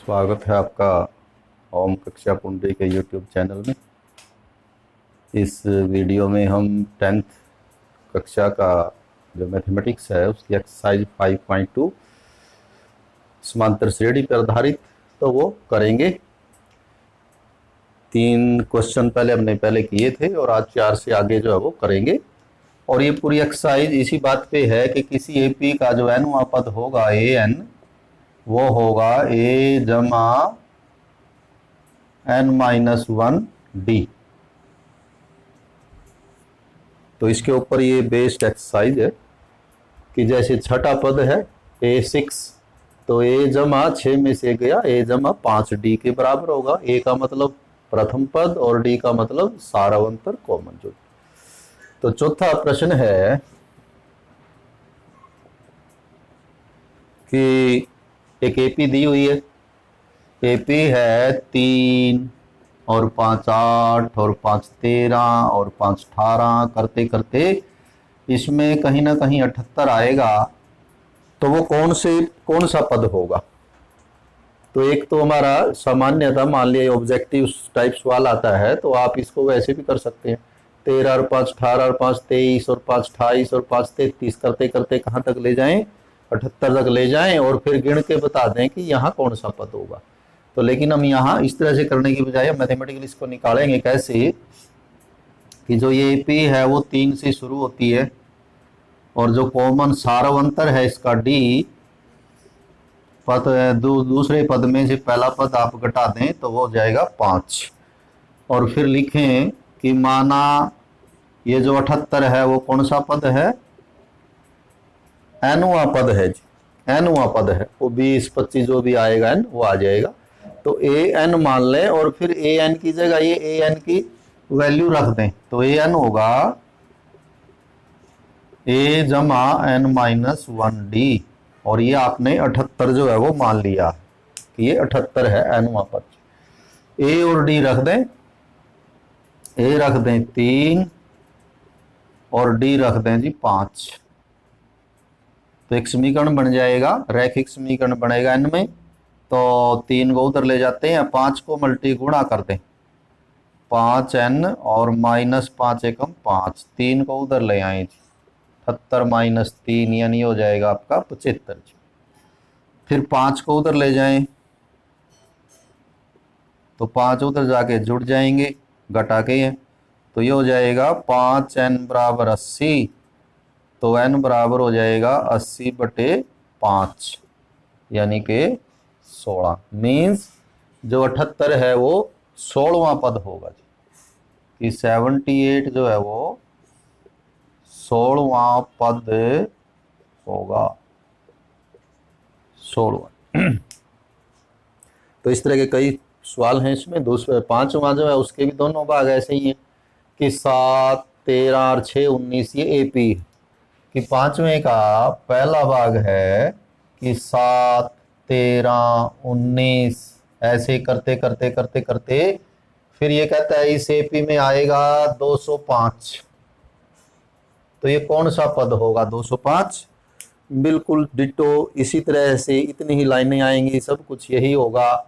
स्वागत है आपका ओम कक्षा पुंडरी के यूट्यूब चैनल में। इस वीडियो में हम 10th कक्षा का जो मैथमेटिक्स है उसकी एक्सरसाइज 5.2 समांतर श्रेणी पर आधारित तो वो करेंगे। 3 क्वेश्चन पहले हमने किए थे और आज 4 से आगे जो है वो करेंगे। और ये पूरी एक्सरसाइज इसी बात पे है कि किसी एपी का जो nवां पद होगा an वो होगा a जमा n-1d। तो इसके ऊपर ये बेस्ड एक्सरसाइज है कि जैसे छठा पद है a6 तो a जमा 6 में से गया a जमा 5d के बराबर होगा। a का मतलब प्रथम पद और d का मतलब सारावंतर कॉमन जो। तो चौथा प्रश्न है कि एक एपी दी हुई है। एपी है 3 और 5 8 और 5 13 और 5 18 करते करते इसमें कहीं ना कहीं 78 आएगा। तो वो कौन सा पद होगा? तो एक तो हमारा सामान्यतः मान लिया ऑब्जेक्टिव टाइप सवाल आता है तो आप इसको वैसे भी कर सकते हैं। 13 और 5 18 और 5 23 और 5 28 और 5 33 करते करते कहाँ तक ले जाएं? 78 तक ले जाएं और फिर गिन के बता दें कि यहाँ कौन सा पद होगा। तो लेकिन हम यहाँ इस तरह से करने की बजाय मैथमेटिकली इसको निकालेंगे कैसे कि जो ये पी है वो 3 से शुरू होती है और जो कॉमन सारावंतर है इसका डी पद दूसरे पद में से पहला पद आप घटा दें तो वो हो जाएगा 5। और फिर लिखें कि माना ये जो 78 है वो कौन सा पद है? nवां पद है जी, nवां पद है। वो 20 25 जो भी आएगा n वो आ जाएगा। तो an मान लें और फिर an की जगह ये an की वैल्यू रख दें तो an होगा a जमा n-1d और ये आपने 78 जो है वो मान लिया कि ये 78 है nवां पद। a और d रख दें, a रख दें 3 और d रख दें जी 5। तो एक समीकरण बन जाएगा, रैखिक समीकरण बनेगा n में। तो 3 को उधर ले जाते हैं, 5 को मल्टी गुणा कर दें 5n और -5 एकम 5, 3 को उधर ले आए 78 - 3 यानी हो जाएगा आपका 75। फिर 5 को उधर ले जाएं तो 5 उधर जाके जुड़ जाएंगे घटा के हैं तो ये हो जाएगा 5n बराबर 80। तो n बराबर हो जाएगा 80/5 यानी कि 16। मीन्स जो 78 है वो 16वां पद होगा जी, कि 78 जो है वो 16वां पद होगा, 16वां। तो इस तरह के कई सवाल हैं इसमें। दूसरे 5वां जो है उसके भी दोनों भाग ऐसे ही हैं कि 7 13 और 6 19 ये एपी है। कि 5वें का पहला भाग है कि 7 13 19 ऐसे करते करते करते करते फिर ये कहता है इस एपी में आएगा 205। तो ये कौन सा पद होगा 205? बिल्कुल डिटो इसी तरह से इतनी ही लाइनें आएंगी, सब कुछ यही होगा।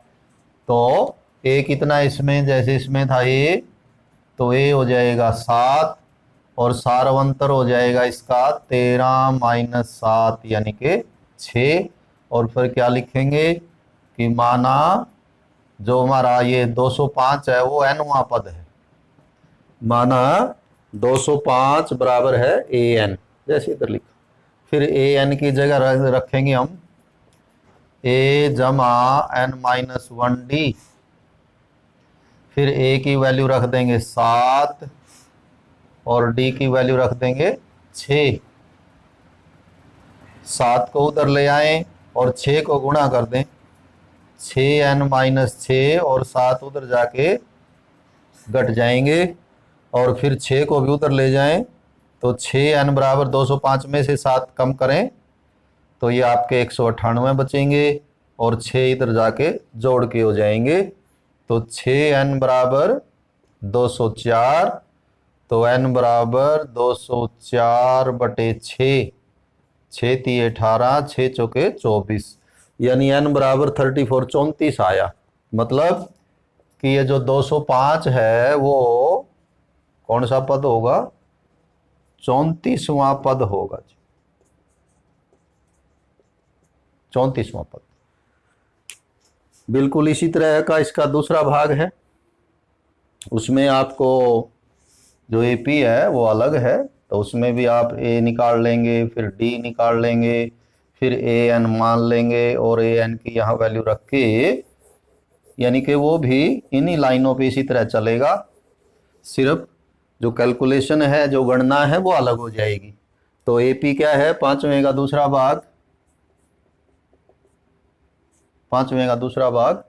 तो ए कितना इसमें, जैसे इसमें था ए तो ए हो जाएगा 7 और सारावंतर हो जाएगा इसका 13 - 7 यानी कि 6। और फिर क्या लिखेंगे कि माना जो हमारा ये 205 है वो nवां पद है। माना 205 बराबर है an, जैसे इधर लिखा। फिर an की जगह रखेंगे हम a जमा n-1d। फिर a की वैल्यू रख देंगे 7 और d की वैल्यू रख देंगे 6। 7 को उधर ले आए और 6 को गुणा कर दें 6n-6 और 7 उधर जाके घट जाएंगे और फिर 6 को भी उधर ले जाएं तो 6n बराबर 205 में से 7 कम करें तो ये आपके 198 बचेंगे और 6 इधर जाके जोड़ के हो जाएंगे। तो 6n बराबर 204। तो n बराबर 204/6, 6 × 3 = 18, 6 × 4 = 24। यानी n बराबर 34 34 आया। मतलब कि ये जो 205 है वो कौन सा पद होगा? 34वां पद होगा। 34वां पद। बिल्कुल इसी तरह का इसका दूसरा भाग है, उसमें आपको जो एपी है वो अलग है, तो उसमें भी आप ए निकाल लेंगे, फिर डी निकाल लेंगे, फिर ए एन मान लेंगे और ए एन की यहाँ वैल्यू रख के, यानी कि वो भी इन्हीं लाइनों पे इसी तरह चलेगा, सिर्फ जो कैलकुलेशन है, जो गणना है वो अलग हो जाएगी। तो एपी क्या है? पांचवें का दूसरा भाग, पांचवें का दूसरा भाग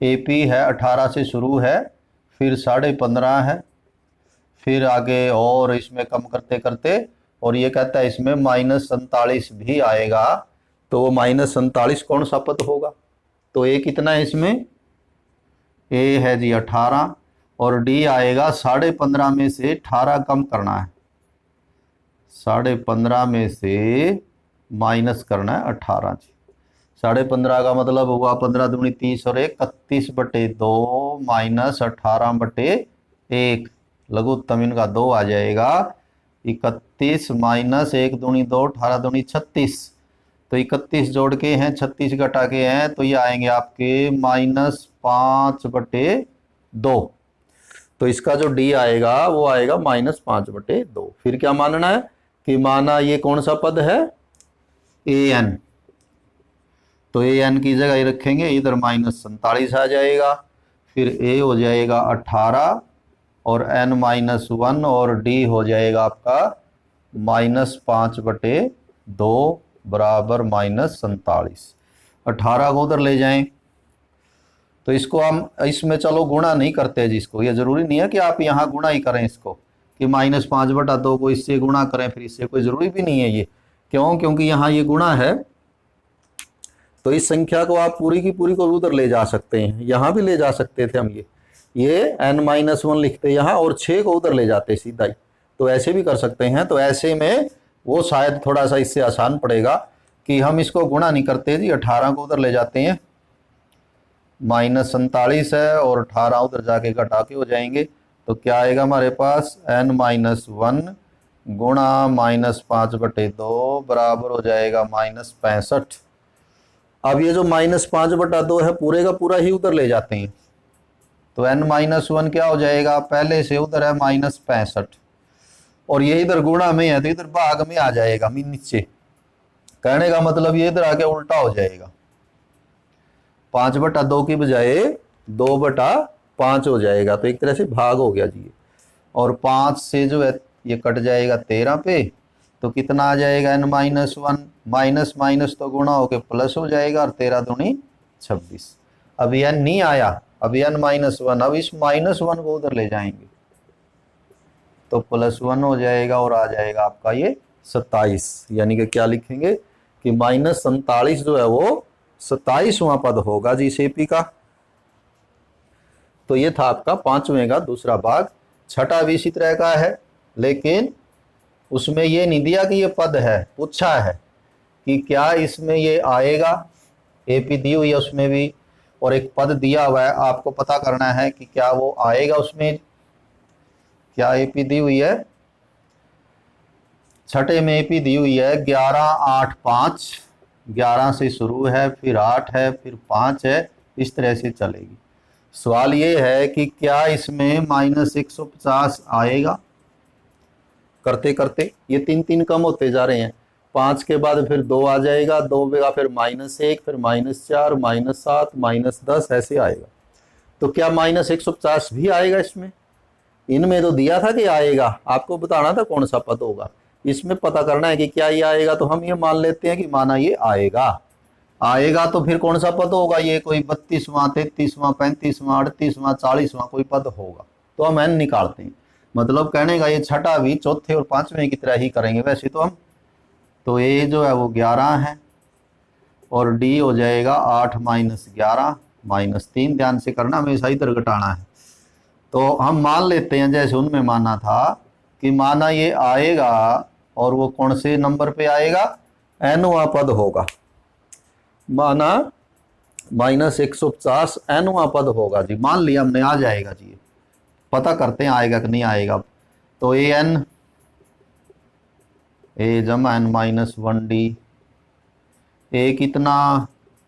एपी है 18 से शुरू है, फिर 15.5 है, फिर आगे और इसमें कम करते करते, और ये कहता है इसमें -47 भी आएगा। तो वो -47 कौन सा पद होगा? तो ए कितना है इसमें? ए है जी 18 और डी आएगा 15.5 में से 18 कम करना है, 15.5 में से माइनस करना है 18 जी। 15.5 का मतलब हुआ 15 दूनी 30 और 31/2 माइनस 18/1, लघुत्तम इनका 2 आ जाएगा। 31 माइनस 1 दूनी 2, 18 दूनी 36, तो 31 जोड़ के हैं, 36 घटा के हैं, तो ये आएंगे आपके -5/2। तो इसका जो डी आएगा वो आएगा -5/2। फिर क्या मानना है कि माना ये कौन सा पद है? ए एन, तो ए एन की जगह ही रखेंगे, इधर -47 आ जाएगा, फिर ए हो जाएगा 18 और n-1 और डी हो जाएगा आपका -5/2 बराबर -47। 18 को उधर ले जाएं, तो इसको हम इसमें चलो गुणा नहीं करते जिसको, ये जरूरी नहीं है कि आप यहाँ गुणा ही करें इसको, कि -5/2 को इससे गुणा करें, फिर इससे कोई जरूरी भी नहीं है ये। क्यों? क्योंकि यहाँ ये गुणा है, तो इस संख्या को आप पूरी की पूरी को उधर ले जा सकते हैं, यहाँ भी ले जा सकते थे हम, ये n-1 लिखते यहाँ और 6 को उधर ले जाते सीधा ही, तो ऐसे भी कर सकते हैं। तो ऐसे में वो शायद थोड़ा सा इससे आसान पड़ेगा कि हम इसको गुणा नहीं करते जी, 18 को उधर ले जाते हैं, -47 है और 18 उधर जाके घटा के हो जाएंगे, तो क्या आएगा हमारे पास? n-1 गुणा -5/2 बराबर हो जाएगा -65। अब ये जो -5/2 है पूरे का पूरा ही उधर ले जाते हैं, तो n-1 क्या हो जाएगा? पहले से उधर है -65 और ये इधर गुणा में है तो इधर भाग में आ जाएगा नीचे। कहने का मतलब ये इधर आके उल्टा हो जाएगा, 5/2 की बजाय 2/5 हो जाएगा, तो एक तरह से भाग हो गया जी। और 5 से जो है ये कट जाएगा 13 पे, तो कितना आ जाएगा? n-1 माइनस माइनस तो गुणा होके प्लस हो जाएगा और 13 दूनी 26। अब n नहीं आया, अब n-1, अब इस -1 को उधर ले जाएंगे तो +1 हो जाएगा और आ जाएगा आपका ये 27। यानी कि क्या लिखेंगे कि -47 जो है वो 27वां पद होगा जी एपी का। तो ये था आपका पांचवें का दूसरा भाग। छठा भी इसी तरह का है, लेकिन उसमें ये नहीं दिया कि ये पद है, पूछा है कि क्या इसमें ये आएगा। एपी दी हुई है उसमें भी, और एक पद दिया हुआ है, आपको पता करना है कि क्या वो आएगा उसमें। क्या एपी दी हुई है? छठे में एपी दी हुई है 11 8 5, 11 से शुरू है, फिर 8 है, फिर 5 है, इस तरह से चलेगी। सवाल ये है कि क्या इसमें -150 आएगा। करते करते ये 3 3 कम होते जा रहे हैं, 5 के बाद फिर 2 आ जाएगा, 2 का फिर -1, फिर -4, -7, -10 ऐसे आएगा। तो क्या -150 भी आएगा इसमें? इनमें तो दिया था कि आएगा, आपको बताना था कौन सा पद होगा, इसमें पता करना है कि क्या ये आएगा। तो हम ये मान लेते हैं कि माना ये आएगा। आएगा तो फिर कौन सा पद होगा? ये कोई 32वां, 33वां, 35वां, 38वां, 40वां कोई पद होगा, तो हम n निकालते हैं। मतलब कहने का ये छठा भी चौथे और पांचवें की तरह ही करेंगे वैसे तो हम। तो ए जो है वो 11 है और डी हो जाएगा 8 - 11 -3, ध्यान से करना, हमेशा इधर घटाना है। तो हम मान लेते हैं जैसे उनमें माना था कि माना ये आएगा और वो कौन से नंबर पे आएगा? nवां पद होगा। माना -150 nवां पद होगा जी, मान लिया हमने, आ जाएगा जी, पता करते हैं आएगा कि नहीं आएगा। तो a जमा n माइनस 1d, a कितना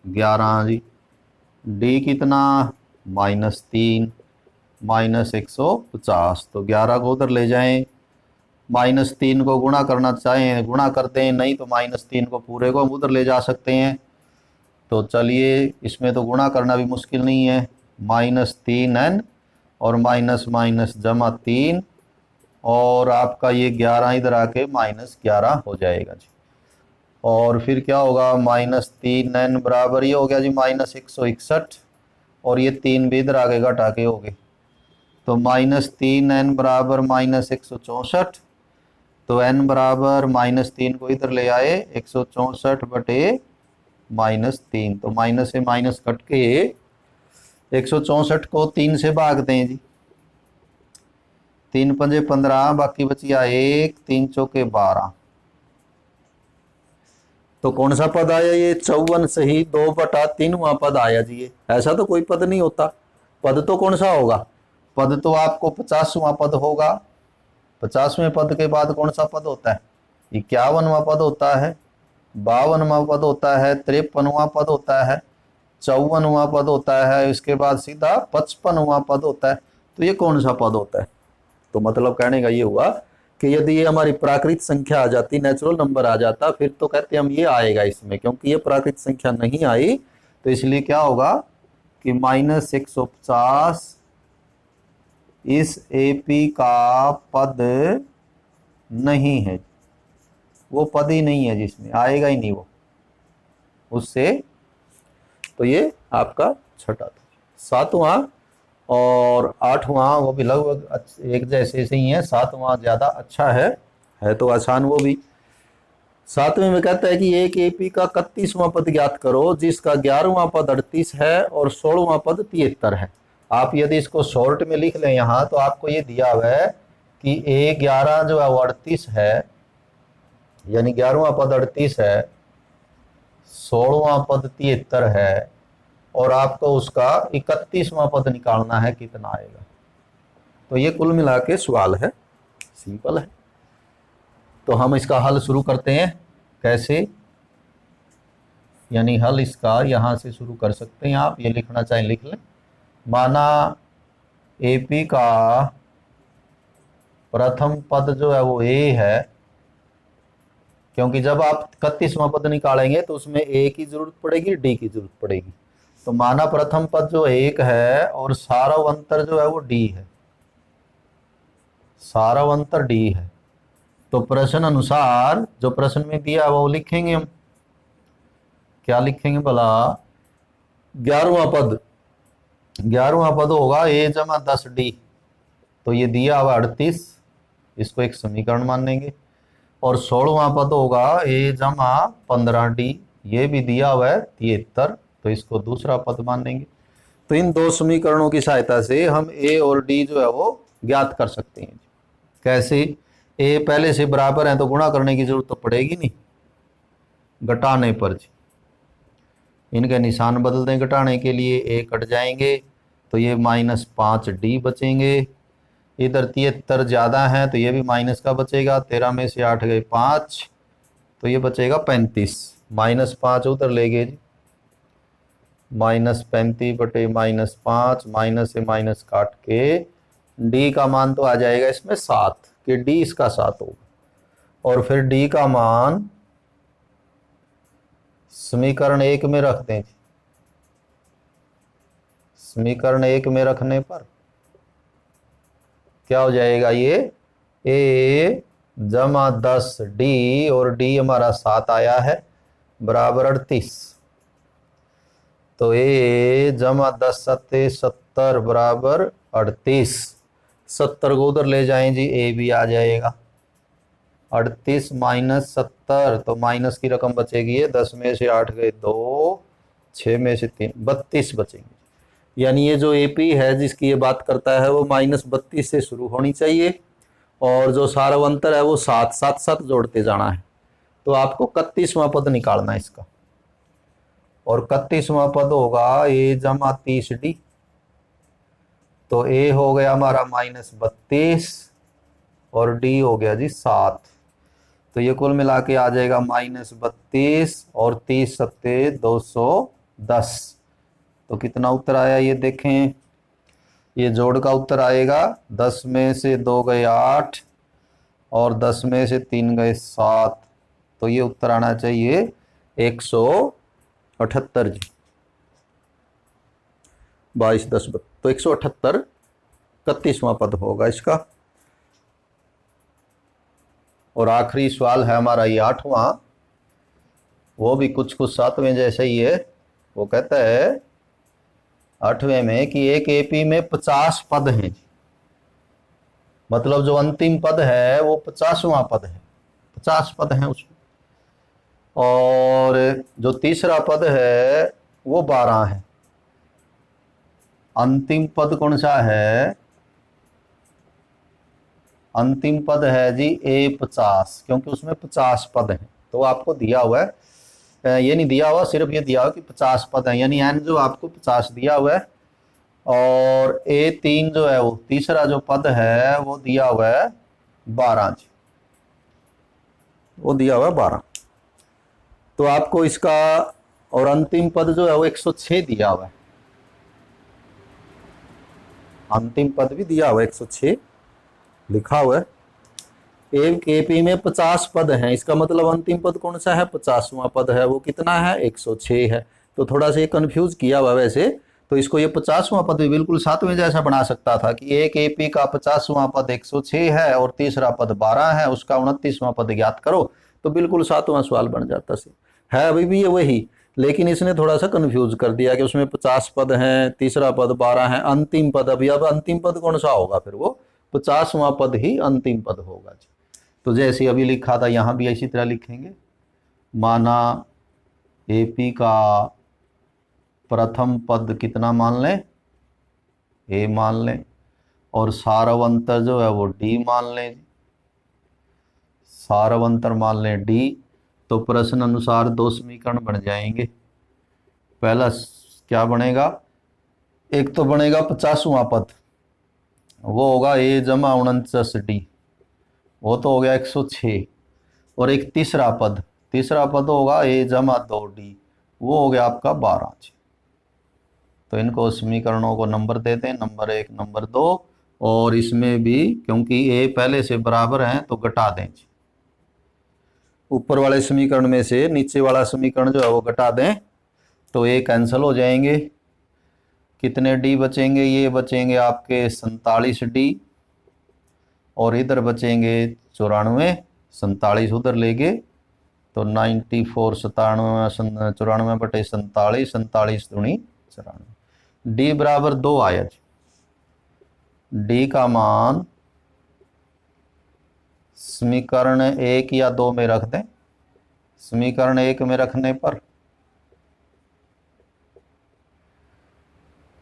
11 जी, d कितना -3 -150, तो 11 को उधर ले जाएं, -3 को गुणा करना चाहें गुणा कर दें, नहीं तो -3 को पूरे को हम उधर ले जा सकते हैं। तो चलिए इसमें तो गुणा करना भी मुश्किल नहीं है, -3n और माइनस माइनस जमा 3, और आपका ये 11 इधर आके -11 हो जाएगा जी। और फिर क्या होगा, -3n बराबर ये हो गया जी -161, और ये 3 भी इधर आगे घटा के हो गए, तो -3n बराबर -164, तो n बराबर -3 को इधर ले आए, 164 बटे -3, तो माइनस से माइनस कट के 164 को 3 से भाग दें जी, 3 पंजे 15, बाकी बचिया 1, 3 चौके 12, तो कौन सा पद आया, ये 54 सही 2/3वां पद आया जी। ये ऐसा तो कोई पद नहीं होता, पद तो कौन सा होगा, पद तो आपको 50वां पद होगा। 50वें पद के बाद कौन सा पद होता है, 51वां पद होता है, 52वां पद होता है, 53वां पद होता है, 54वां पद होता है, इसके बाद सीधा 55वां पद होता है। तो ये कौन सा पद होता है, तो मतलब कहने का ये हुआ कि यदि ये हमारी प्राकृत संख्या आ जाती, नेचुरल नंबर आ जाता, फिर तो कहते हम ये आएगा इसमें, क्योंकि ये प्राकृत संख्या नहीं आई, तो इसलिए क्या होगा कि -150 इस AP का पद नहीं है, वो पद ही नहीं है जिसमें आएगा ही नहीं वो उससे। तो ये आपका छठा था। 7वां और 8वां वो भी लगभग एक जैसे से ही है, 7वां ज़्यादा अच्छा है तो आसान वो भी। 7वें में कहता है कि एक AP का 31वां पद ज्ञात करो जिसका 11वां पद 38 है और 16वां पद 73 है। आप यदि इसको शॉर्ट में लिख लें यहाँ, तो आपको ये दिया हुआ है कि A11 जो है वो 38 है, यानी 11वां पद 38 है, 16वां पद 73 है, और आपको उसका 31वां पद निकालना है, कितना आएगा। तो ये कुल मिला के सवाल है, सिंपल है। तो हम इसका हल शुरू करते हैं, कैसे, यानी हल इसका यहाँ से शुरू कर सकते हैं आप, ये लिखना चाहें लिख लें। माना AP का प्रथम पद जो है वो A है, क्योंकि जब आप 31वां पद निकालेंगे तो उसमें A की जरूरत पड़ेगी, D की जरूरत पड़ेगी। तो माना प्रथम पद जो 1 है और सारवंतर जो है वो D है, सारवंतर D है। तो प्रश्न अनुसार जो प्रश्न में दिया है वो लिखेंगे हम, क्या लिखेंगे भला, 11वां पद होगा A जमा 10D, तो ये दिया हुआ 38, इसको एक समीकरण मानेंगे। और 16वां पद होगा A जमा 15D, ये भी दिया हुआ है 73, तो इसको दूसरा पद मानेंगे। तो इन दो समीकरणों की सहायता से हम A और D जो है वो ज्ञात कर सकते हैं। कैसे, A पहले से बराबर है तो गुणा करने की जरूरत तो पड़ेगी नहीं, घटाने पर जी, इनके निशान बदल दें घटाने के लिए, A कट जाएंगे तो ये -5D बचेंगे, इधर 73 ज़्यादा है तो ये भी माइनस का बचेगा, 13 में से 8 गए 5, तो ये बचेगा 35, -5 उधर ले गए जी, -35 बटे -5, माइनस से माइनस काट के D का मान तो आ जाएगा इसमें 7, कि D इसका 7 होगा। और फिर D का मान समीकरण 1 में रख दें, समीकरण 1 में रखने पर क्या हो जाएगा, ये A जमा 10D, और D हमारा 7 आया है, बराबर 38, तो A जमा 10 7 70 बराबर 38, 70 को उधर ले जाएं जी, A भी आ जाएगा, 38 माइनस 70, तो माइनस की रकम बचेगी, है 10 में से 8 गए 2, 6 में से 3, 32 बचेंगे। यानी ये जो AP है जिसकी ये बात करता है वो -32 से शुरू होनी चाहिए, और जो सारवंतर है वो 7 7 7 जोड़ते जाना है। तो आपको 31वां पद निकालना है इसका, और 31वां पद होगा ए जमा 30D। तो ए हो गया हमारा -32 और डी हो गया जी 7। तो ये कुल मिला के आ जाएगा -32 और 30 सत्ते 210। तो कितना उत्तर आया ये देखें, ये जोड़ का उत्तर आएगा 10 में से 2 गए 8 और 10 में से 3 गए 7। तो ये उत्तर आना चाहिए 178 जी। 22 10 तो 178 31वां पद होगा इसका। और आखिरी सवाल है हमारा ये 8वां, वो भी कुछ 7वें जैसे ही है। वो कहता है 8वें में कि एक एपी में 50 पद हैं, मतलब जो अंतिम पद है वो 50वां पद है, 50 पद हैं उसमें, और जो तीसरा पद है वो 12 है। अंतिम पद कौन सा है? अंतिम पद है जी A50, क्योंकि उसमें 50 पद हैं। तो आपको दिया हुआ है, ये नहीं दिया हुआ, सिर्फ ये दिया हुआ कि 50 पद हैं, यानी n जो आपको 50 दिया हुआ है, और A3 जो है वो तीसरा जो पद है वो दिया हुआ है 12 जी, वो दिया हुआ है 12। तो आपको इसका, और अंतिम पद जो है वो 106 दिया हुआ है, अंतिम पद भी दिया हुआ है 106 लिखा हुआ है। एक एपी में 50 पद हैं, इसका मतलब अंतिम पद कौन सा है? 50वां पद है। वो कितना है? 106 है। तो थोड़ा सा ये कंफ्यूज किया हुआ वैसे, तो इसको ये 50वां पद भी बिल्कुल 7वें जैसा बना सकता था कि एक एपी का 50वां पद 106 है और तीसरा पद 12 है, उसका 29वां पद ज्ञात करो, तो बिल्कुल 7वां सवाल बन जाता है अभी भी ये वही, लेकिन इसने थोड़ा सा कंफ्यूज कर दिया कि उसमें 50 पद हैं, तीसरा पद 12 है, अंतिम पद अभी, अब अंतिम पद कौन सा होगा? फिर वो 50वां पद ही अंतिम पद होगा जी। तो जैसे अभी लिखा था यहाँ भी इसी तरह लिखेंगे। माना एपी का प्रथम पद कितना मान लें? ए मान लें, और सारवंतर जो है वो डी मान लें, सारवंतर मान लें डी। तो प्रश्न अनुसार 2 समीकरण बन जाएंगे। पहला क्या बनेगा? एक तो बनेगा 50वां पद, वो होगा ए जमा 49D, वो तो हो गया 106। और एक तीसरा पद होगा ए जमा 2D, वो हो गया आपका 12। तो इनको समीकरणों को नंबर देते हैं, नंबर 1 नंबर 2, और इसमें भी क्योंकि ए पहले से बराबर हैं तो घटा दें। ऊपर वाले समीकरण में से नीचे वाला समीकरण जो है वो घटा दें, तो ए कैंसिल हो जाएंगे। कितने डी बचेंगे? ये बचेंगे आपके 47D, और इधर बचेंगे 94, 47 उधर लेंगे तो 94 94 बटे 47, 47 दूनी 94। डी बराबर 2 आया। डी का मान समीकरण 1 या 2 में रख दें। समीकरण 1 में रखने पर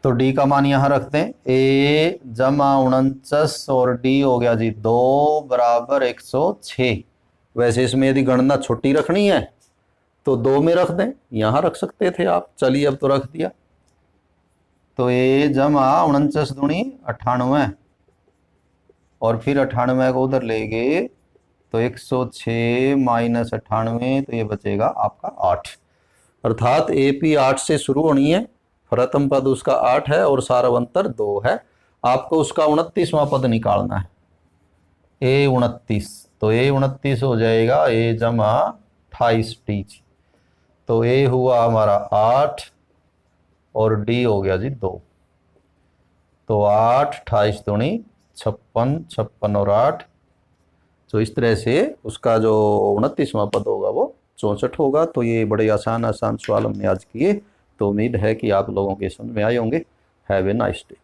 तो डी का मान यहां रख दें, ए जमा 49 और डी हो गया जी 2 बराबर 106। वैसे इसमें यदि गणना छोटी रखनी है तो 2 में रख दें, यहां रख सकते थे आप, चलिए अब तो रख दिया। तो ए जमा 49 दूनी 98, और फिर 98 को उधर ले गए तो 106 माइनस 98, तो ये बचेगा आपका 8। अर्थात एपी 8 से शुरू होनी है, प्रथम पद उसका 8 है और सारवंतर 2 है। आपको उसका 29वां पद निकालना है, ए 29। तो ए 29 हो जाएगा ए जमा 28D। तो ए हुआ हमारा 8 और डी हो गया जी 2। तो 8 28 दूनी 56, 56 और 8, तो इस तरह से उसका जो 29वां पद होगा वो 64 होगा। तो ये बड़े आसान सवाल हमने आज किए, तो उम्मीद है कि आप लोगों के समझ में आए होंगे। Have a nice day.